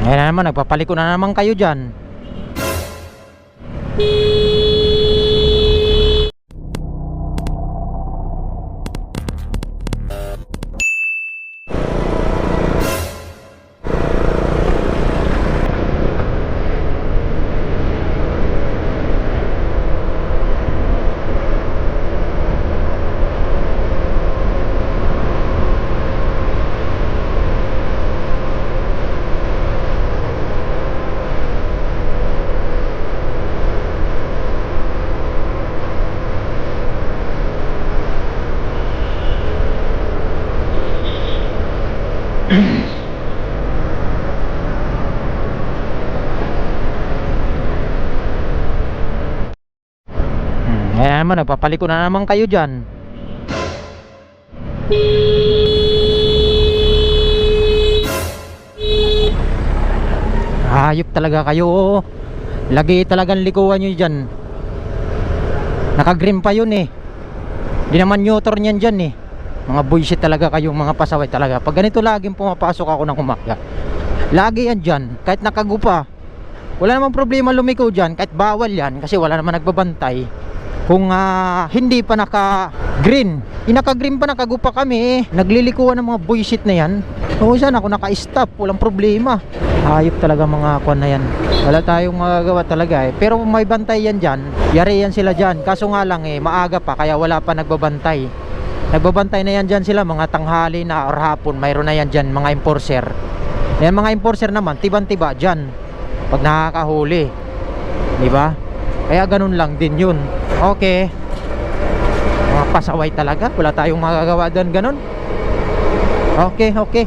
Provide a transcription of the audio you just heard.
Ayan na naman, nagpapaliko na naman kayo dyan. Ayan naman, nagpapaliko na naman kayo dyan. Hayop talaga kayo. Lagi talagang likuan nyo dyan. Naka-green pa yun eh. Di naman neutron yan dyan eh. Mga bullshit talaga kayong mga pasaway talaga. Pag ganito laging pumapasok ako ng umaga, lagi yan dyan. Kahit nakagupa, wala namang problema lumiko dyan. Kahit bawal yan, kasi wala naman nagbabantay. Kung hindi pa naka-green, naka-green pa, nakagupa kami eh. Naglilikuan ng mga bullshit na yan. Oo, saan ako naka-stop, walang problema. Hayop talaga mga kwan na yan. Wala tayong magagawa talaga eh. Pero kung may bantay yan dyan, yari yan sila dyan. Kaso nga lang eh, maaga pa, kaya wala pa nagbabantay. Nagbabantay na yan dyan sila, mga tanghali na or hapon. Mayroon na yan dyan, mga enforcer. Yan mga enforcer naman, tiban-tiba dyan pag nakakahuli, diba? Kaya ganun lang din yun. Okay, mga pasaway talaga, wala tayong magagawa doon, ganun. Okay, okay.